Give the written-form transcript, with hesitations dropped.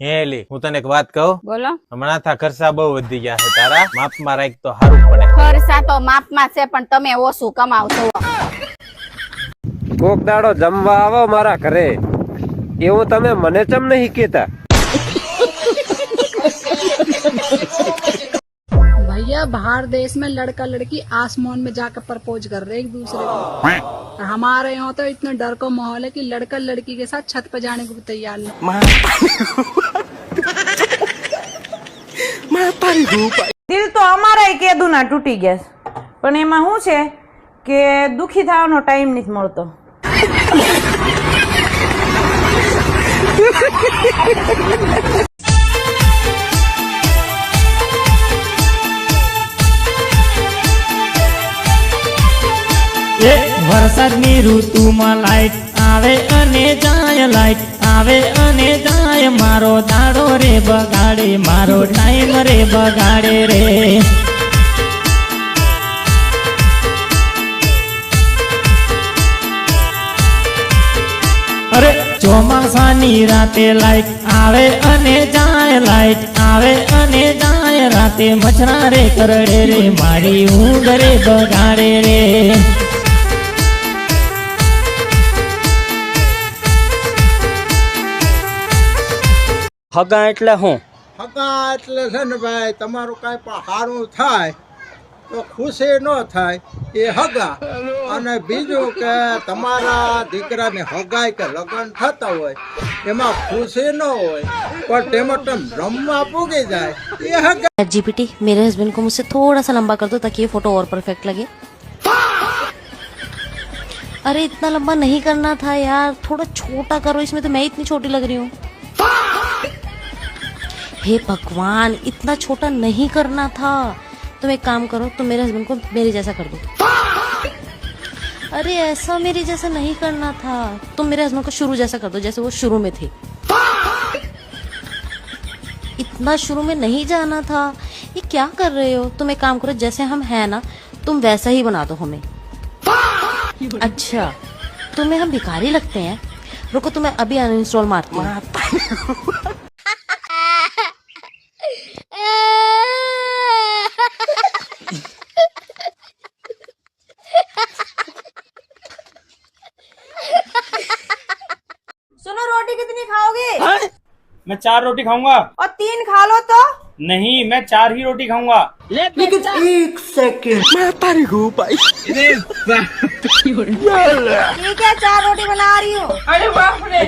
હેલી હું તને એક વાત કહું, બોલો. હમણાં થા ખર્ચા બહુ વધી ગયા છે, તારા માપમાં રાખ તો સારું પડે. ખર્ચા તો માપમાં છે પણ તમે ઓછું કમાવશો. કોક દાડો જમવા આવો મારા ઘરે, એવું તમે મને ચમ નહીં કેતા? भैया बाहर देश में लड़का लड़की आसमान में जाकर प्रपोज कर रहे हैं एक दूसरे को। और हमारे यहाँ तो इतना डर का माहौल है कि लड़का लड़की के साथ छत पर जाने को भी तैयार नहीं। દિલ તો અમારાય કેદુના તૂટી ગયા છે. પણ એમાં શું છે કે દુખી થવાનો ટાઈમ નથી મળતો. વરસાદની ઋતુમાં લાઈટ આવે અને જાય, લાઈટ આવે અને જાય, મારો દાડો રે બગાડે, મારો ટાઈમ રે બગાડે રે. અરે ચોમાસાની રાતે લાઈટ આવે અને જાય, લાઈટ આવે અને જાય, રાતે મચ્છરા રે કરડે રે, મારી ઊંઘ રે બગાડે રે. હગા એટલે હું? હગા એટલે છે ને ભાઈ, તમારું કાંઈ પણ સારું થાય તો ખુશી ન થાય એ હગા. અને બીજું કે તમારા દીકરાને હગાઈ કે લગ્ન થતા હોય એમાં ખુશી ન હોય પણ તેમાં તમે રમવા પૂગી જાય એ હગા. जीपीटी मेरे हस्बैंड को मुझसे थोड़ा सा लंबा कर दो ताकि ये फोटो और परफेक्ट लगे. अरे इतना लंबा नहीं करना था यार, थोड़ा छोटा करो, इसमें तो मैं इतनी छोटी लग रही हूँ. हे भगवान, इतना छोटा नहीं करना था. तुम एक काम करो, तुम मेरे हस्बैंड को मेरे जैसा कर दो. अरे ऐसा मेरे जैसा नहीं करना था, तुम मेरे हस्बैंड को शुरू जैसा कर दो, जैसे वो शुरू में थे. इतना शुरू में नहीं जाना था. ये क्या कर रहे हो? तुम एक काम करो, जैसे हम हैं ना तुम वैसा ही बना दो हमें. अच्छा, तुम्हें हम भिखारी लगते हैं? रुको, तुम्हें अभी अनइंस्टॉल मारती हूँ. सुनो, रोटी कितनी खाओगे? मैं 4 रोटी खाऊंगा. और 3 खा लो तो? नहीं, मैं 4 ही रोटी खाऊंगा. લેકિન એક સેકન્ડ मैं तारी को पाई ठीक है, 4 रोटी बना रही हूँ. અરે બાપ રે.